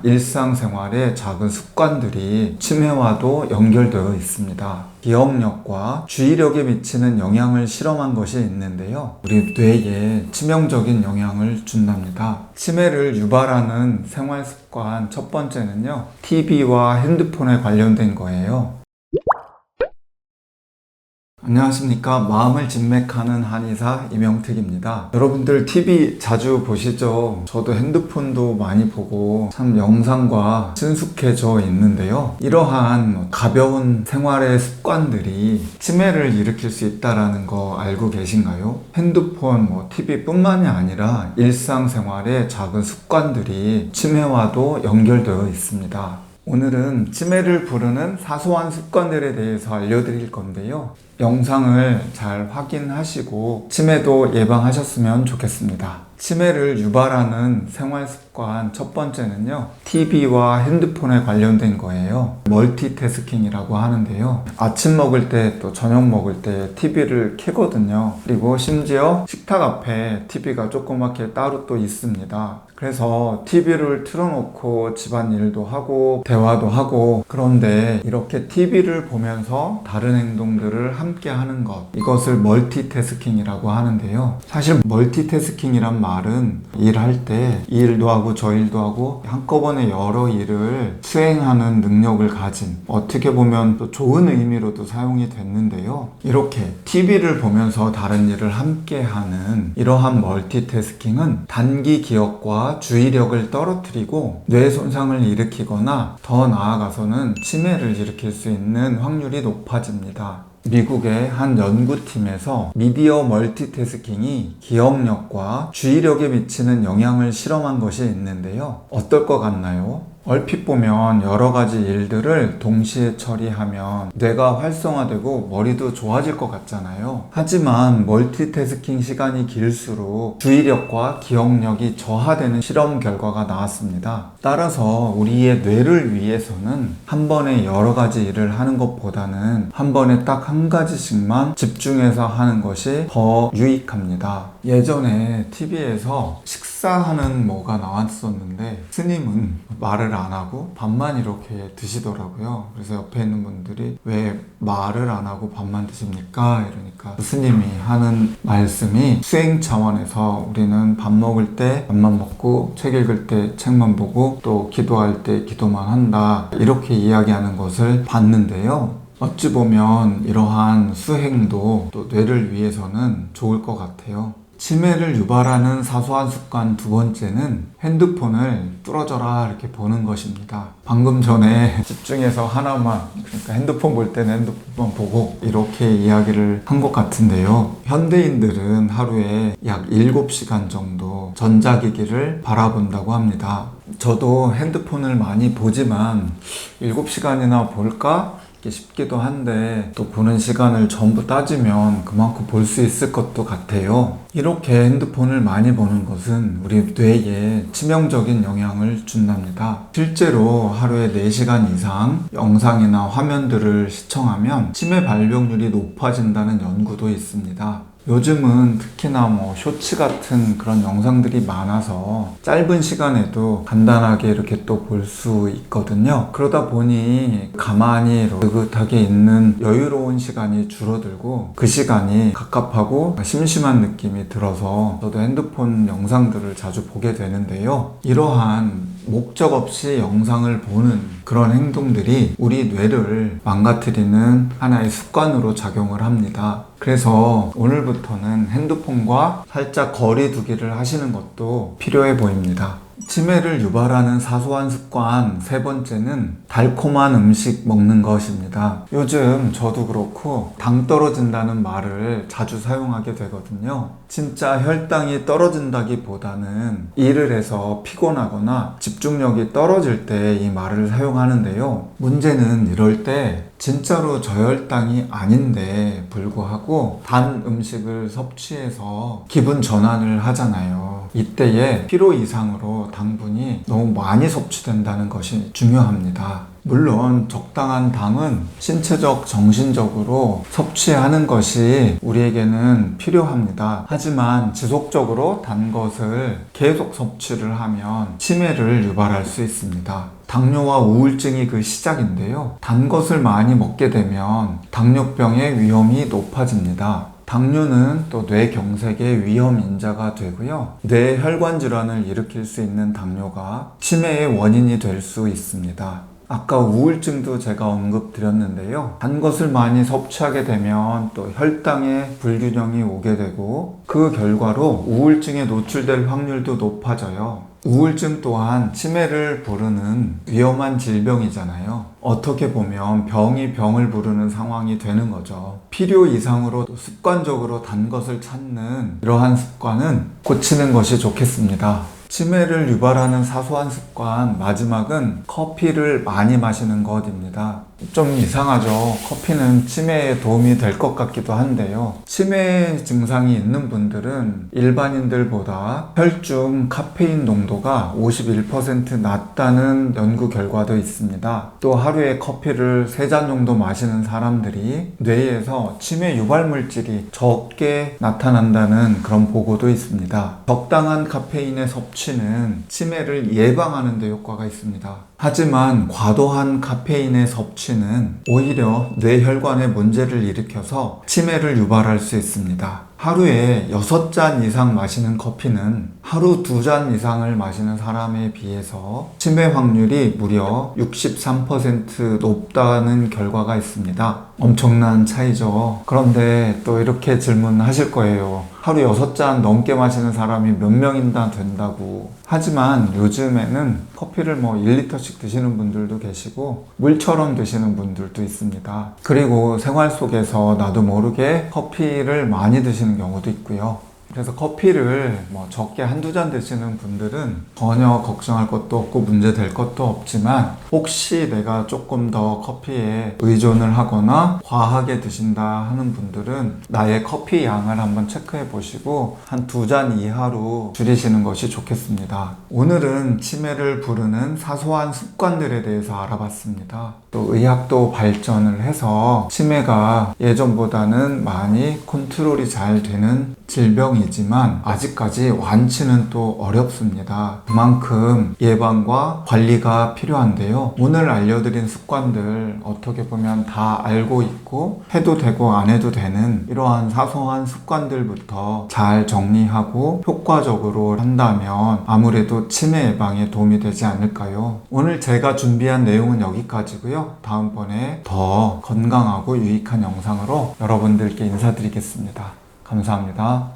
일상생활의 작은 습관들이 치매와도 연결되어 있습니다. 기억력과 주의력에 미치는 영향을 실험한 것이 있는데요. 우리 뇌에 치명적인 영향을 준답니다. 치매를 유발하는 생활 습관 첫 번째는요, TV와 핸드폰에 관련된 거예요. 안녕하십니까. 마음을 진맥하는 한의사 이명택입니다. 여러분들 TV 자주 보시죠? 저도 핸드폰도 많이 보고 참 영상과 친숙해져 있는데요. 이러한 가벼운 생활의 습관들이 치매를 일으킬 수 있다는 거 알고 계신가요? 핸드폰, TV뿐만이 아니라 일상생활의 작은 습관들이 치매와도 연결되어 있습니다. 오늘은 치매를 부르는 사소한 습관들에 대해서 알려드릴 건데요. 영상을 잘 확인하시고 치매도 예방하셨으면 좋겠습니다. 치매를 유발하는 생활 습관 첫 번째는요, TV와 핸드폰에 관련된 거예요. 멀티태스킹이라고 하는데요. 아침 먹을 때 또 저녁 먹을 때 TV를 켜거든요. 그리고 심지어 식탁 앞에 TV가 조그맣게 따로 또 있습니다. 그래서 TV를 틀어놓고 집안일도 하고 대화도 하고, 그런데 이렇게 TV를 보면서 다른 행동들을 함께 하는 것, 이것을 멀티태스킹이라고 하는데요. 사실 멀티태스킹이란 말은 일할 때 이 일도 하고 저 일도 하고 한꺼번에 여러 일을 수행하는 능력을 가진, 어떻게 보면 또 좋은 의미로도 사용이 됐는데요. 이렇게 TV를 보면서 다른 일을 함께 하는 이러한 멀티태스킹은 단기 기억과 주의력을 떨어뜨리고 뇌 손상을 일으키거나 더 나아가서는 치매를 일으킬 수 있는 확률이 높아집니다. 미국의 한 연구팀에서 미디어 멀티태스킹이 기억력과 주의력에 미치는 영향을 실험한 것이 있는데요. 어떨 것 같나요? 얼핏 보면 여러 가지 일들을 동시에 처리하면 뇌가 활성화되고 머리도 좋아질 것 같잖아요. 하지만 멀티태스킹 시간이 길수록 주의력과 기억력이 저하되는 실험 결과가 나왔습니다. 따라서 우리의 뇌를 위해서는 한 번에 여러 가지 일을 하는 것보다는 한 번에 딱 한 가지씩만 집중해서 하는 것이 더 유익합니다. 예전에 TV에서 식사하는 뭐가 나왔었는데 스님은 말을 안 하고 밥만 이렇게 드시더라고요. 그래서 옆에 있는 분들이 왜 말을 안 하고 밥만 드십니까? 이러니까 스님이 하는 말씀이, 수행 차원에서 우리는 밥 먹을 때 밥만 먹고 책 읽을 때 책만 보고 또 기도할 때 기도만 한다, 이렇게 이야기하는 것을 봤는데요. 어찌 보면 이러한 수행도 또 뇌를 위해서는 좋을 것 같아요. 치매를 유발하는 사소한 습관 두 번째는 핸드폰을 뚫어져라 이렇게 보는 것입니다. 방금 전에 집중해서 하나만, 그러니까 핸드폰 볼 때는 핸드폰만 보고 이렇게 이야기를 한 것 같은데요. 현대인들은 하루에 약 7시간 정도 전자기기를 바라본다고 합니다. 저도 핸드폰을 많이 보지만 7시간이나 볼까? 싶기도 한데, 또 보는 시간을 전부 따지면 그만큼 볼 수 있을 것도 같아요. 이렇게 핸드폰을 많이 보는 것은 우리 뇌에 치명적인 영향을 준답니다. 실제로 하루에 4시간 이상 영상이나 화면들을 시청하면 치매 발병률이 높아진다는 연구도 있습니다. 요즘은 특히나 쇼츠 같은 그런 영상들이 많아서 짧은 시간에도 간단하게 이렇게 또 볼 수 있거든요. 그러다 보니 가만히 느긋하게 있는 여유로운 시간이 줄어들고 그 시간이 갑갑하고 심심한 느낌이 들어서 저도 핸드폰 영상들을 자주 보게 되는데요. 이러한 목적 없이 영상을 보는 그런 행동들이 우리 뇌를 망가뜨리는 하나의 습관으로 작용을 합니다. 그래서 오늘부터는 핸드폰과 살짝 거리 두기를 하시는 것도 필요해 보입니다. 치매를 유발하는 사소한 습관 세 번째는 달콤한 음식 먹는 것입니다. 요즘 저도 그렇고 당 떨어진다는 말을 자주 사용하게 되거든요. 진짜 혈당이 떨어진다기보다는 일을 해서 피곤하거나 집중력이 떨어질 때 이 말을 사용하는데요. 문제는 이럴 때 진짜로 저혈당이 아닌데 불구하고 단 음식을 섭취해서 기분 전환을 하잖아요. 이때에 필요 이상으로 당분이 너무 많이 섭취된다는 것이 중요합니다. 물론 적당한 당은 신체적, 정신적으로 섭취하는 것이 우리에게는 필요합니다. 하지만 지속적으로 단 것을 계속 섭취를 하면 치매를 유발할 수 있습니다. 당뇨와 우울증이 그 시작인데요. 단 것을 많이 먹게 되면 당뇨병의 위험이 높아집니다. 당뇨는 또 뇌경색의 위험 인자가 되고요. 뇌혈관 질환을 일으킬 수 있는 당뇨가 치매의 원인이 될 수 있습니다. 아까 우울증도 제가 언급드렸는데요. 단 것을 많이 섭취하게 되면 또 혈당의 불균형이 오게 되고 그 결과로 우울증에 노출될 확률도 높아져요. 우울증 또한 치매를 부르는 위험한 질병이잖아요. 어떻게 보면 병이 병을 부르는 상황이 되는 거죠. 필요 이상으로 습관적으로 단 것을 찾는 이러한 습관은 고치는 것이 좋겠습니다. 치매를 유발하는 사소한 습관, 마지막은 커피를 많이 마시는 것입니다. 좀 이상하죠. 커피는 치매에 도움이 될 것 같기도 한데요. 치매 증상이 있는 분들은 일반인들보다 혈중 카페인 농도가 51% 낮다는 연구 결과도 있습니다. 또 하루에 커피를 3잔 정도 마시는 사람들이 뇌에서 치매 유발 물질이 적게 나타난다는 그런 보고도 있습니다. 적당한 카페인의 섭취는 치매를 예방하는 데 효과가 있습니다. 하지만 과도한 카페인의 섭취는 오히려 뇌혈관에 문제를 일으켜서 치매를 유발할 수 있습니다. 하루에 6잔 이상 마시는 커피는 하루 2잔 이상을 마시는 사람에 비해서 치매 확률이 무려 63% 높다는 결과가 있습니다. 엄청난 차이죠. 그런데 또 이렇게 질문하실 거예요. 하루 6잔 넘게 마시는 사람이 몇 명이나 된다고. 하지만 요즘에는 커피를 1리터씩 드시는 분들도 계시고 물처럼 드시는 분들도 있습니다. 그리고 생활 속에서 나도 모르게 커피를 많이 드시는 경우도 있고요. 그래서 커피를 적게 한두 잔 드시는 분들은 전혀 걱정할 것도 없고 문제 될 것도 없지만 혹시 내가 조금 더 커피에 의존을 하거나 과하게 드신다 하는 분들은 나의 커피 양을 한번 체크해 보시고 한 2잔 이하로 줄이시는 것이 좋겠습니다. 오늘은 치매를 부르는 사소한 습관들에 대해서 알아봤습니다. 또 의학도 발전을 해서 치매가 예전보다는 많이 컨트롤이 잘 되는 질병이지만 아직까지 완치는 또 어렵습니다. 그만큼 예방과 관리가 필요한데요. 오늘 알려드린 습관들 어떻게 보면 다 알고 있고 해도 되고 안 해도 되는 이러한 사소한 습관들부터 잘 정리하고 효과적으로 한다면 아무래도 치매 예방에 도움이 되지 않을까요? 오늘 제가 준비한 내용은 여기까지고요. 다음번에 더 건강하고 유익한 영상으로 여러분들께 인사드리겠습니다. 감사합니다.